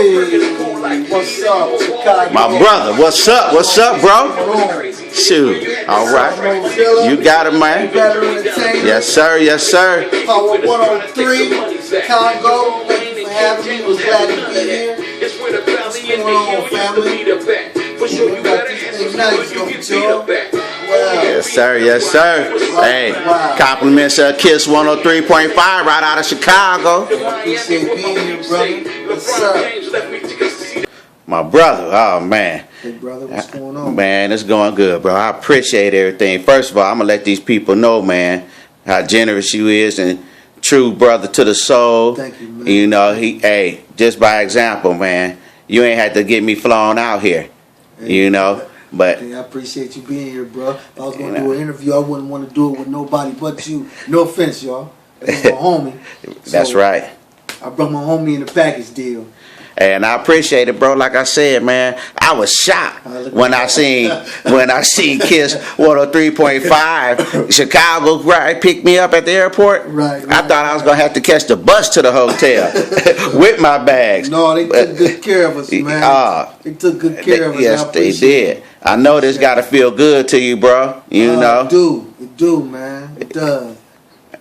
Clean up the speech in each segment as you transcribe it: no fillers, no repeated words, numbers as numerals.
Hey, what's up, Chicago? My brother, what's up, bro? Shoot, all right. You got it, man. Yes, sir, yes, sir. Power 103, Chicago. Thank you for having me. Was glad to be here. What's going on, family? We got this thing nice, don't y'all? Wow. Yes, sir, yes, sir. Hey, compliments Kiss 103.5 right out of Chicago. Appreciate being here, brother. Yes, sir. My brother, oh man. Hey, brother, what's going on? Man, it's going good, bro. I appreciate everything. First of all, I'm going to let these people know, man, how generous you is and true brother to the soul. Thank you, man. You know, hey, just by example, man, you ain't had to get me flown out here, you know. But I appreciate you being here, bro. If I was going to do an interview, I wouldn't want to do it with nobody but you. No offense, y'all. That's my homie. That's right. I brought my homie in the package deal. And I appreciate it, bro. Like I said, man, I was shocked when I seen Kiss 103.5 Chicago right pick me up at the airport. Right. I thought I was gonna have to catch the bus to the hotel with my bags. No, they took good care of us, man. They took good care of us. Yes, they did. I know this gotta feel good to you, bro. You know. It do, man. It does.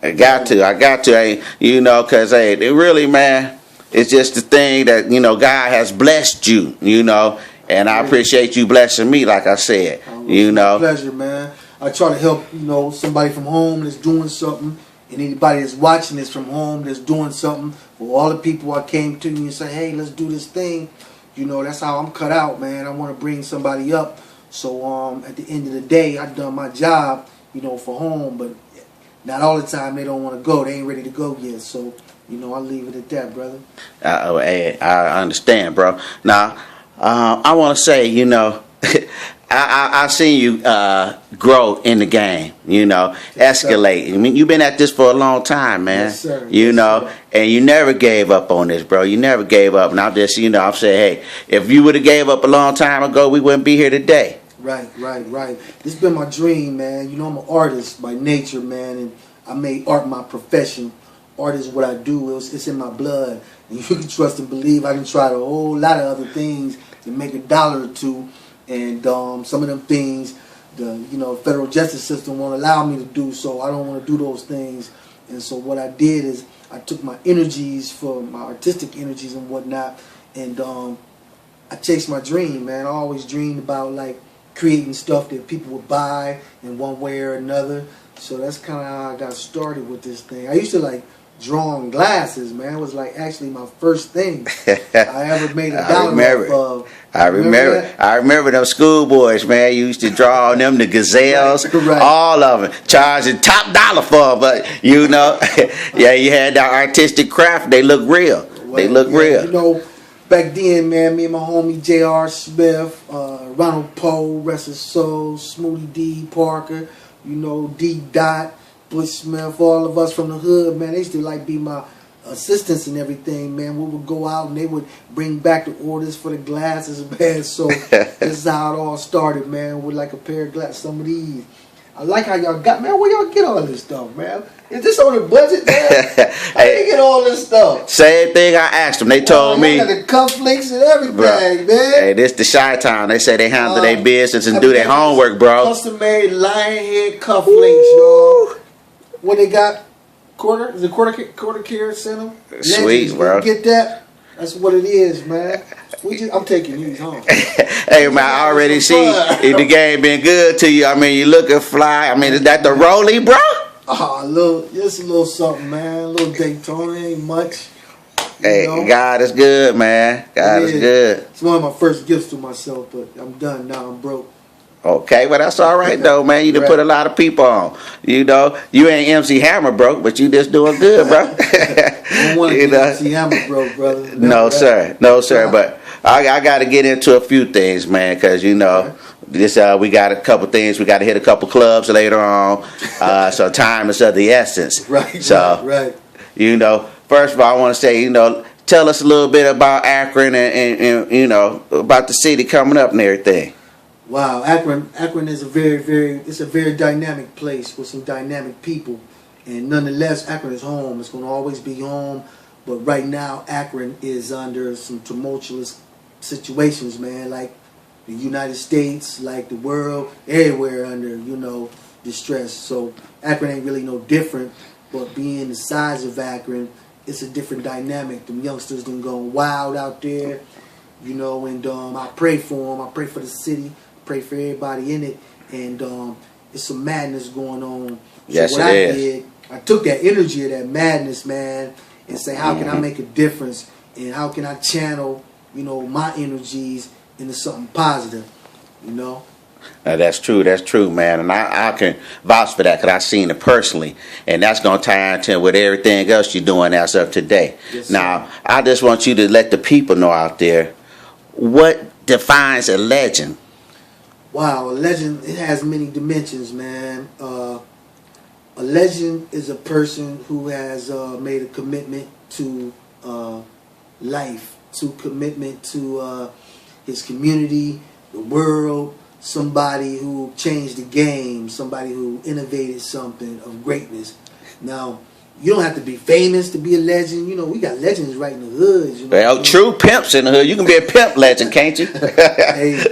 I got to. You know, cause it really, man. It's just the thing that, you know, God has blessed you, you know, and I appreciate you blessing me, like I said, you know. Pleasure, man. I try to help, you know, somebody from home that's doing something, and anybody that's watching this from home that's doing something. For all the people I came to and say, hey, let's do this thing, you know, that's how I'm cut out, man. I want to bring somebody up. So at the end of the day, I've done my job, you know, for home, but not all the time they don't want to go. They ain't ready to go yet, so. You know, I'll leave it at that, brother. I understand, bro. Now, I want to say, you know, I seen you grow in the game, you know, escalate. I mean, you've been at this for a long time, man. Yes, sir. You know, and you never gave up on this, bro. You never gave up. And I'm just, you know, I'm saying, hey, if you would have gave up a long time ago, we wouldn't be here today. Right. This has been my dream, man. You know, I'm an artist by nature, man, and I made art my profession. Art is what I do. It's in my blood. And you can trust and believe I done tried a whole lot of other things to make $1 or two. And some of them things, the federal justice system won't allow me to do, so I don't want to do those things. And so what I did is I took my energies, for my artistic energies and whatnot, and I chased my dream, man. I always dreamed about like creating stuff that people would buy in one way or another. So that's kind of how I got started with this thing. I used to like drawing glasses, man. It was like actually my first thing I ever made $1 off of. I remember them schoolboys, man. You used to draw on them, the gazelles, right. All of them, charging top dollar for them. But you know, yeah, you had that artistic craft. They look real. They look real. You know, back then, man, me and my homie J.R. Smith, Ronald Poe, rest his soul, Smoothie D. Parker, you know, D. Dot, Bush Smith, all of us from the hood, man. They used to like be my assistants and everything, man. We would go out and they would bring back the orders for the glasses, man. So this is how it all started, man, with like a pair of glasses, some of these. I like how y'all got, man, where y'all get all this stuff, man? Is this on the budget, man? How do you get all this stuff? Same thing I asked them. They told me. Got the cufflinks and everything, man. Hey, this the Chi-Town. They say they handle their business and do their homework, bro. Custom-made lion head cufflinks, y'all. What they got? Quarter? Is it quarter carat center? Sweet, bro. Get that? That's what it is, man. I'm taking these home. Hey, man, I already see the game been good to you. I mean, you looking fly. I mean, is that the rollie, bro? Just a little something, man. A little Daytona, ain't much. Hey, God is good, man. God is good. It's one of my first gifts to myself, but I'm done now. I'm broke. Okay, well, that's all right, though, man. You done put a lot of people on. You know, you ain't MC Hammer broke, but you just doing good, bro. I don't want to be MC Hammer broke, brother. No, sir. No, sir. But I got to get into a few things, man, because, you know, this we got a couple things. We got to hit a couple clubs later on. So time is of the essence. Right. You know, first of all, I want to say, you know, tell us a little bit about Akron and you know, about the city coming up and everything. Wow, Akron is a very dynamic place with some dynamic people, and nonetheless, Akron is home. It's going to always be home. But right now, Akron is under some tumultuous situations, man. Like the United States, like the world, everywhere under, distress. So Akron ain't really no different. But being the size of Akron, it's a different dynamic. Them youngsters done gone wild out there, and I pray for them. I pray for the city. I pray for everybody in it. And it's some madness going on. So yes, what I did, I took that energy of that madness, man, and say, how can I make a difference? And how can I channel, my energies into something positive, That's true, man. And I can vouch for that because I've seen it personally. And that's going to tie into with everything else you're doing as of today. Yes, now, I just want you to let the people know out there, what defines a legend? Wow, a legend, it has many dimensions, man. A legend is a person who has made a commitment to life, to commitment to his community, the world, somebody who changed the game, somebody who innovated something of greatness. Now, you don't have to be famous to be a legend. We got legends right in the hood. Well, true pimps in the hood. You can be a pimp legend, can't you? Hey,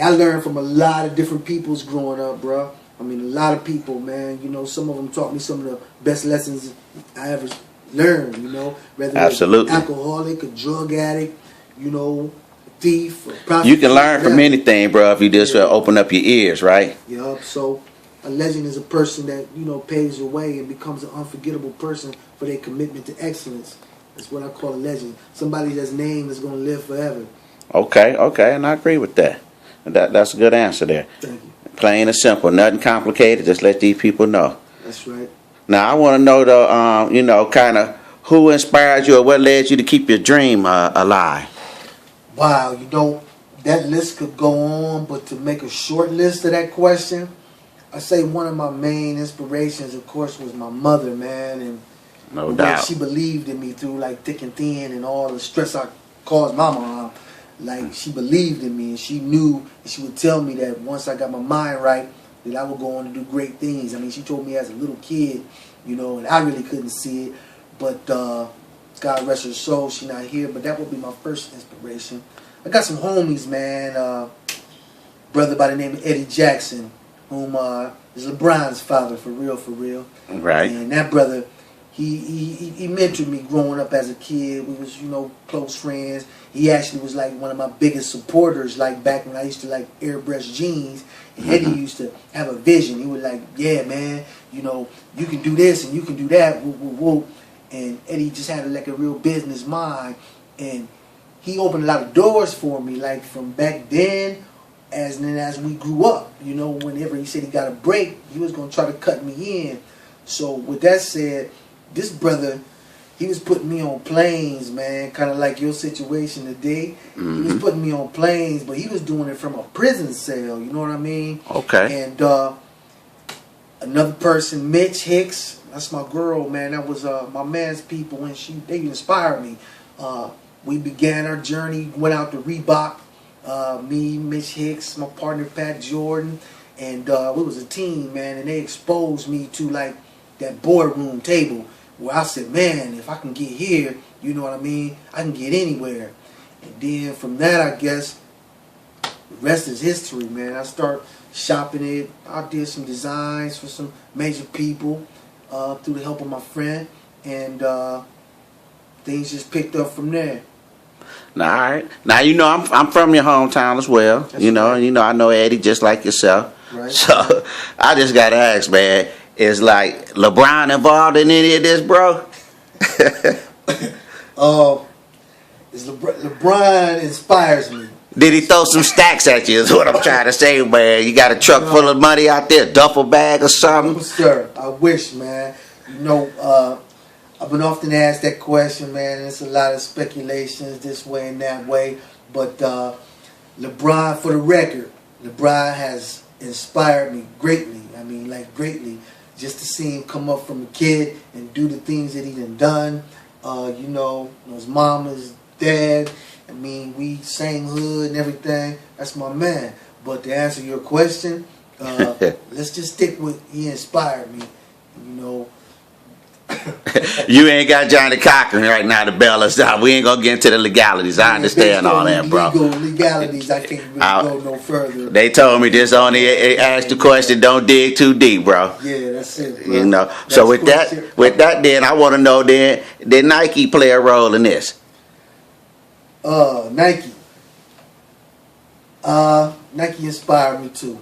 I learned from a lot of different peoples growing up, bro. I mean, a lot of people, man. Some of them taught me some of the best lessons I ever learned, Whether absolutely. It's an alcoholic, a drug addict, thief, or prostitute. You can learn from anything, bro, if you just open up your ears, right? Yup. So a legend is a person that, paves the way and becomes an unforgettable person for their commitment to excellence. That's what I call a legend. Somebody that's name is going to live forever. Okay, and I agree with that. That's a good answer there. Thank you. Plain and simple, nothing complicated. Just let these people know. That's right. Now, I want to know the, kind of who inspired you or what led you to keep your dream alive. Wow, that list could go on, but to make a short list of that question, I say one of my main inspirations, of course, was my mother, man, and no doubt she believed in me through like thick and thin and all the stress I caused my mom. Like, she believed in me, and she knew, and she would tell me that once I got my mind right, that I would go on to do great things. I mean, she told me as a little kid, and I really couldn't see it, but God rest her soul, she not here, but that would be my first inspiration. I got some homies, man, brother by the name of Eddie Jackson, whom is LeBron's father, for real. Right. And that brother, he mentored me growing up as a kid. We was, close friends. He actually was like one of my biggest supporters, like back when I used to like airbrush jeans. And Eddie used to have a vision. He was like, yeah, man, you can do this and you can do that. Woo, woo, woo. And Eddie just had like a real business mind. And he opened a lot of doors for me, like from back then, as we grew up. Whenever he said he got a break, he was going to try to cut me in. So with that said, this brother, he was putting me on planes, man, kind of like your situation today. He was putting me on planes, but he was doing it from a prison cell, you know what I mean? Okay. And another person, Mitch Hicks, that's my girl, man. That was my man's people, and they inspired me. We began our journey, went out to Reebok, me, Mitch Hicks, my partner Pat Jordan, and we was a team, man, and they exposed me to like that boardroom table where I said, man, if I can get here, you know what I mean, I can get anywhere. And then from that, I guess, the rest is history, man. I start shopping it. I did some designs for some major people through the help of my friend, and things just picked up from there. All right. Now, I'm from your hometown as well. That's right. I know Eddie just like yourself. Right. So I just got to ask, man, is like LeBron involved in any of this, bro? LeBron inspires me. Did he throw some stacks at you is what I'm trying to say, man. You got a truck full of money out there, duffel bag or something? No, sir. I wish, man. I've been often asked that question, man, and it's a lot of speculations this way and that way. But LeBron, for the record, LeBron has inspired me greatly. I mean, like greatly. Just to see him come up from a kid and do the things that he done. His mom, his dad. I mean, we same hood and everything. That's my man. But to answer your question, let's just stick with he inspired me. You ain't got Johnny Cochran right now to bail us out. We ain't gonna get into the legalities. I understand all that, bro. Legalities, I can't really go no further. They told me just only ask the question, don't dig too deep, bro. Yeah, that's it, bro. You know. So with that, then I want to know, then did Nike play a role in this? Nike. Nike inspired me too.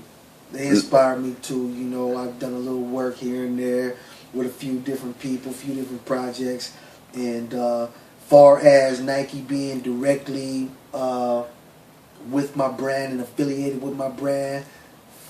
They inspired me too. You know, I've done a little work here and there with a few different people, a few different projects, and far as Nike being directly with my brand and affiliated with my brand,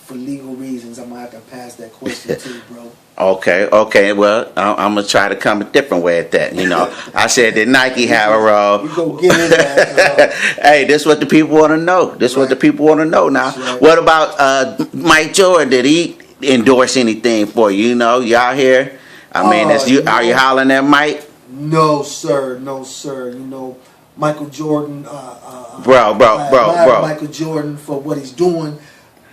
for legal reasons, I'm gonna have to pass that question too, bro. Okay. Well, I'm gonna try to come a different way at that. You know, I said that Nike have a role. We go get into that. Hey, this is what the people want to know. This is what the people want to know now. Right. What about Mike Jordan? Did he endorse anything for you? You know, y'all here? I mean, are you hollering at Mike? No, sir. No, sir. You know, Michael Jordan. Bro. Michael Jordan for what he's doing.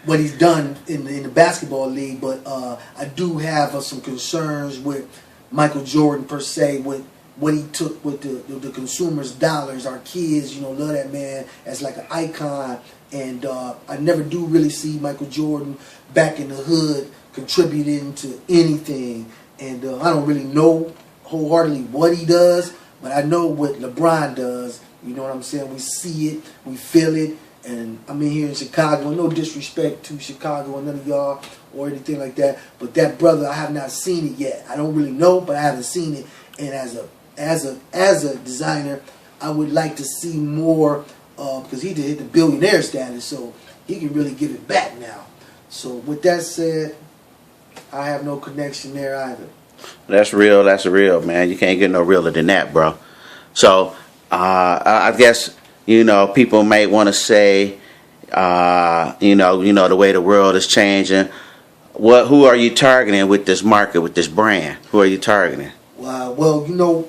What he's done in the basketball league, but I do have some concerns with Michael Jordan per se, with what he took with the consumers' dollars. Our kids, you know, love that man as like an icon, and I never do really see Michael Jordan back in the hood contributing to anything, and I don't really know wholeheartedly what he does, but I know what LeBron does. You know what I'm saying? We see it, we feel it. And I'm in here in Chicago. No disrespect to Chicago or none of y'all or anything like that. But that brother, I have not seen it yet. I don't really know, but I haven't seen it. And as a designer, I would like to see more because he did hit the billionaire status, so he can really give it back now. So with that said, I have no connection there either. That's real. That's real, man. You can't get no realer than that, bro. So I guess. You know, people may want to say, you know, the way the world is changing. Who are you targeting with this market, with this brand? Who are you targeting? Well, you know,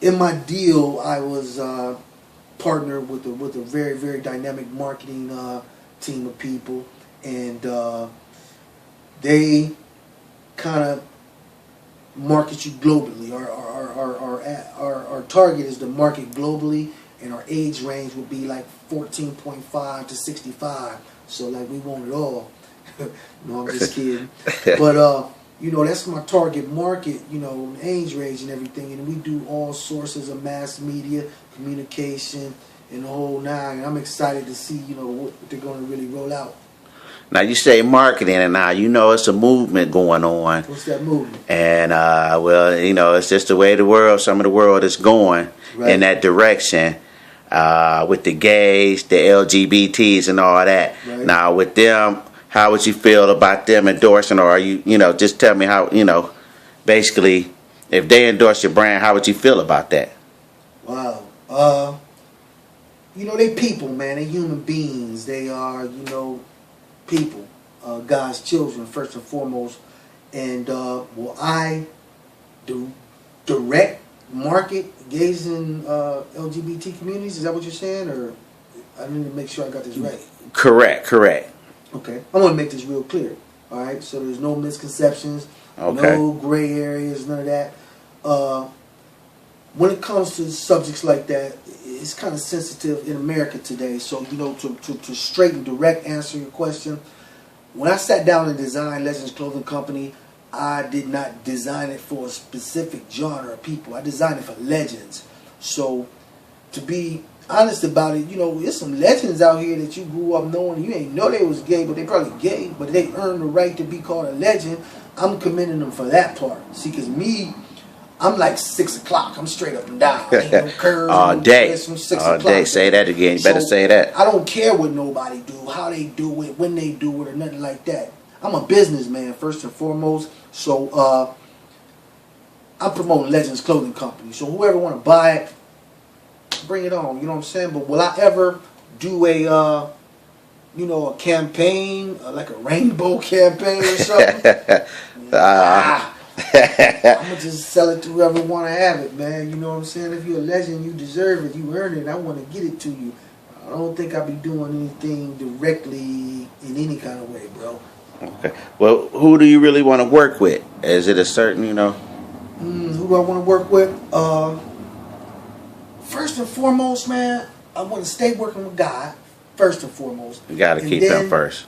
in my deal, I was partnered with a very, very dynamic marketing team of people, and they kind of market you globally. Our target is to market globally. And our age range would be like 14.5 to 65. So like we want it all. No, I'm just kidding. But you know, that's my target market, you know, age range and everything. And we do all sources of mass media, communication, and the whole nine. And I'm excited to see, you know, what they're going to really roll out. Now you say marketing, and now you know it's a movement going on. What's that movement? And well, you know, it's just the way some of the world is going in that direction. With the gays, the LGBTs, and all that. Right. Now, with them, how would you feel about them endorsing, or are you know, just tell me how, you know, basically, if they endorse your brand, how would you feel about that? Wow. You know, they people, man. They human beings. They are, you know, people, God's children, first and foremost. And will I direct market gays and LGBT communities? Is that what you're saying? Or I need to make sure I got this right. Correct. Okay. I want to make this real clear. All right. So there's no misconceptions, no gray areas, none of that. When it comes to subjects like that, it's kind of sensitive in America today. So, you know, to straight and direct answer your question, when I sat down and designed Legends Clothing Company, I did not design it for a specific genre of people. I designed it for legends. So, to be honest about it, you know, there's some legends out here that you grew up knowing. You ain't know they was gay, but they probably gay, but they earned the right to be called a legend. I'm commending them for that part. See, because me, I'm like 6 o'clock. I'm straight up and down. Ain't no curves. All day. From 6 All o'clock. day. Say that again. You better say that. I don't care what nobody do, how they do it, when they do it, or nothing like that. I'm a businessman first and foremost. So I'm promoting Legends Clothing Company. So whoever want to buy it, bring it on. You know what I'm saying? But will I ever do a you know, a campaign, like a rainbow campaign or something? I'm gonna just sell it to whoever want to have it, man. You know what I'm saying? If you're a legend, you deserve it. You earn it. I want to get it to you. I don't think I'll be doing anything directly in any kind of way, bro. Okay. Well, who do you really want to work with? Is it a certain, you know? Who do I want to work with? First and foremost, man, I want to stay working with God. First and foremost. You got to keep them first.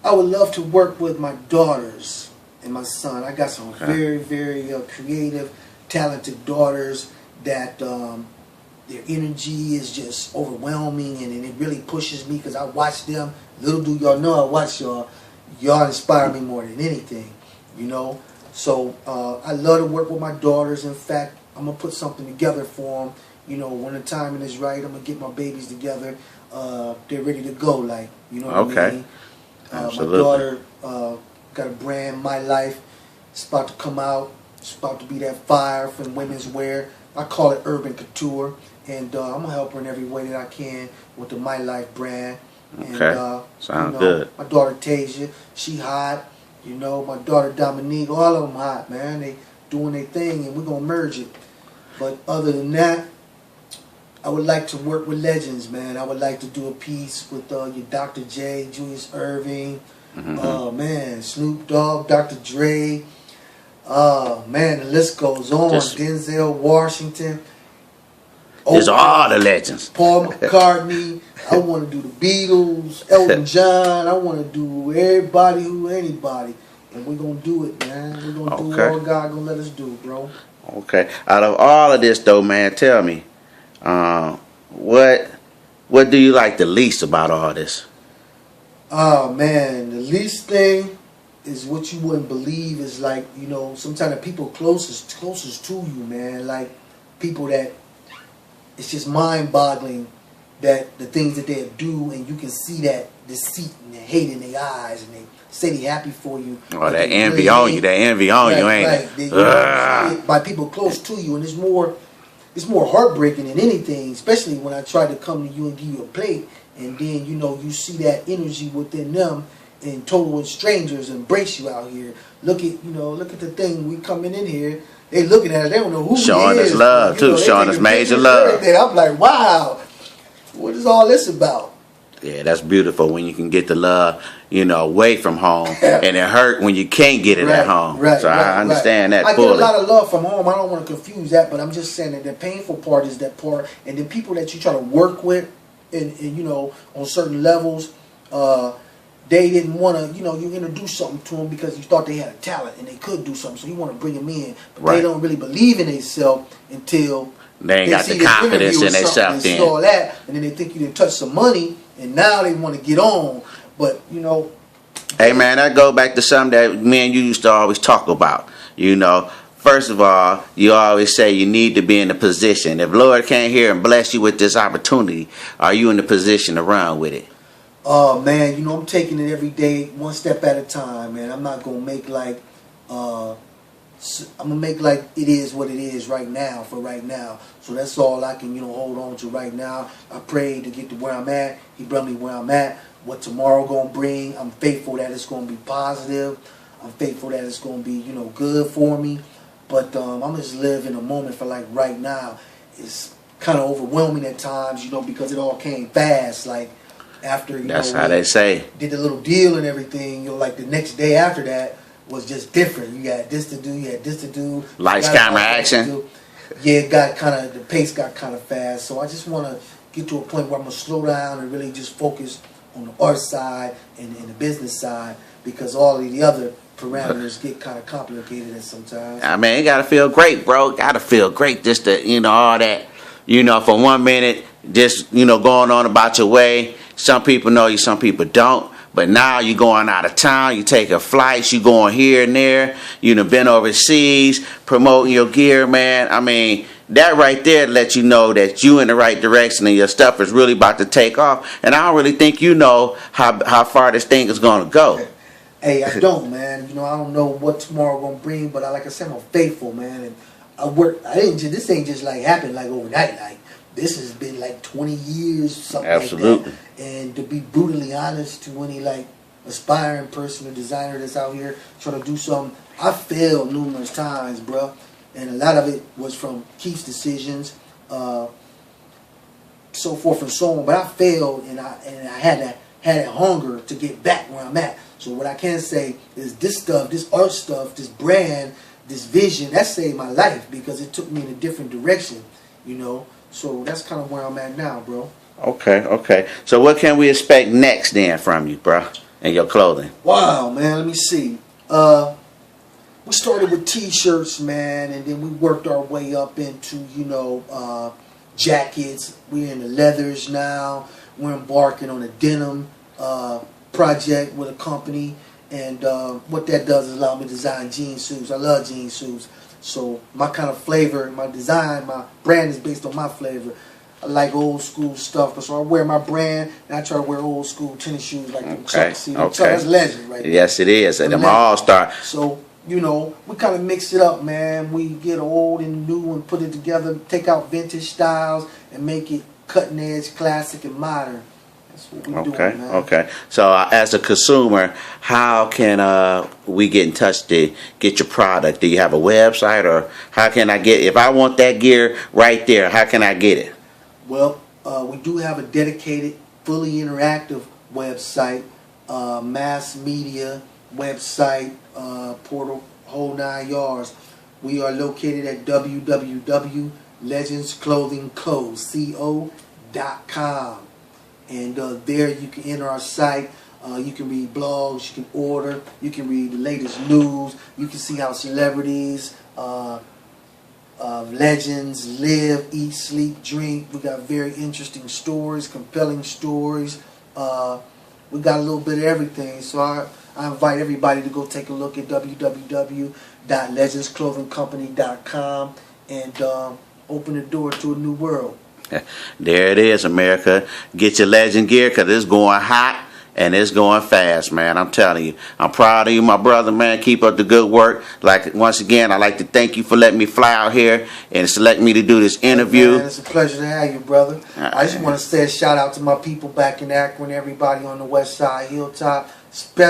I would love to work with my daughters and my son. I got some very, very creative, talented daughters that their energy is just overwhelming, and it really pushes me because I watch them. Little do y'all know I watch y'all. Y'all inspire me more than anything, you know. So I love to work with my daughters. In fact, I'm going to put something together for them. You know, when the timing is right, I'm going to get my babies together. They're ready to go, like, you know what I mean? Absolutely. My daughter got a brand, My Life. It's about to come out. It's about to be that fire from women's wear. I call it urban couture. And I'm going to help her in every way that I can with the My Life brand. Okay. And, Sounds good. My daughter Tasia, she hot. You know, my daughter Dominique, all of them hot, man. They doing their thing, and we're going to merge it. But other than that, I would like to work with legends, man. I would like to do a piece with your Dr. J, Julius Irving, man, Snoop Dogg, Dr. Dre. Man, the list goes on. Denzel Washington. There's all the legends. Paul McCartney. I want to do the Beatles, Elton John. I want to do everybody anybody. And we're going to do it, man. We're going to do what God going to let us do, bro. Okay. Out of all of this, though, man, tell me, what do you like the least about all this? Oh, man, the least thing is what you wouldn't believe is, like, you know, sometimes the people closest to you, man, like people that it's just mind-boggling that the things that they do, and you can see that deceit and the hate in their eyes, and they say they're happy for you. Oh, that envy on you. That envy on you, ain't it? You know, by people close to you, and it's more heartbreaking than anything, especially when I try to come to you and give you a plate, and then, you know, you see that energy within them, and total strangers embrace you out here. Look at the thing we coming in here. They looking at us. They don't know who showing he is. Us love too. Showing us major love. I'm like, wow, what is all this about? Yeah, that's beautiful when you can get the love, you know, away from home, and it hurt when you can't get it at home. So I understand that fully. I get a lot of love from home. I don't want to confuse that, but I'm just saying that the painful part is that part, and the people that you try to work with, and you know, on certain levels, they didn't want to, you know, you introduce something to them because you thought they had a talent and they could do something, so you want to bring them in, but they don't really believe in themselves until they ain't got the confidence in themselves. Then all that, and then they think you didn't touch some money, and now they want to get on. But you know, hey man, that go back to something that me and you used to always talk about. You know, first of all, you always say you need to be in a position. If Lord can't hear and bless you with this opportunity, are you in the position to run with it? Man, you know, I'm taking it every day, one step at a time, man. I'm not gonna make like I'm gonna make like it is what it is right now, for right now. So that's all I can, you know, hold on to right now. I pray to get to where I'm at. He brought me where I'm at. What tomorrow gonna bring, I'm faithful that it's gonna be positive. I'm faithful that it's gonna be, you know, good for me. But I'm just live in a moment for like right now. It's kind of overwhelming at times, you know, because it all came fast. Like after, you that's know, how they say. Did the little deal and everything, you know, like the next day after that was just different. You got this to do, you had this to do. Lights, camera, action. Yeah, it got kind of, the pace got kind of fast. So I just want to get to a point where I'm going to slow down and really just focus on the art side and the business side, because all of the other parameters get kind of complicated at sometimes. I mean, it got to feel great, bro. Got to feel great just to, you know, all that, you know, for 1 minute, just, you know, going on about your way. Some people know you, some people don't. But now you're going out of town, you taking flights, you going here and there, you done been overseas, promoting your gear, man. I mean, that right there lets you know that you in the right direction and your stuff is really about to take off. And I don't really think you know how far this thing is going to go. Hey, I don't, man. You know, I don't know what tomorrow going to bring, but like I said, I'm faithful, man. And I work. This ain't just like happened like overnight. Like, this has been like 20 years, something Absolutely. like that. And to be brutally honest to any like aspiring person or designer that's out here trying to do something, I failed numerous times, bro. And a lot of it was from Keith's decisions, so forth and so on. But I failed, and I had that hunger to get back where I'm at. So what I can say is this stuff, this art stuff, this brand, this vision that saved my life because it took me in a different direction, you know. So that's kind of where I'm at now, bro. Okay. So what can we expect next then from you, bro, and your clothing? Wow, man. Let me see. We started with T-shirts, man, and then we worked our way up into, you know, jackets. We're in the leathers now. We're embarking on a denim project with a company, and what that does is allow me to design jean suits. I love jean suits, so my kind of flavor, my design, my brand is based on my flavor. I like old school stuff, so I wear my brand, and I try to wear old school tennis shoes like them Chucks. See, them Chucks, that's legend, right? Yes, it is. And them all-star. So, you know, we kind of mix it up, man. We get old and new and put it together, take out vintage styles and make it cutting edge, classic, and modern. That's what we're doing, man. Okay. So, as a consumer, how can we get in touch to get your product? Do you have a website, or how can I get? If I want that gear right there, how can I get it? Well, we do have a dedicated, fully interactive website, mass media website, portal, whole 9 yards. We are located at www.legendsclothingco.com, and there you can enter our site. You can read blogs, you can order, you can read the latest news, you can see how celebrities, legends live, eat, sleep, drink. We got very interesting stories, compelling stories. We got a little bit of everything, so I invite everybody to go take a look at www.legendsclothingcompany.com and open the door to a new world. There it is, America. Get your legend gear, because it's going hot and it's going fast, man. I'm telling you. I'm proud of you, my brother, man. Keep up the good work. Like, once again, I'd like to thank you for letting me fly out here and select me to do this interview. Man, it's a pleasure to have you, brother. I just want to say a shout out to my people back in Akron, everybody on the West Side Hilltop.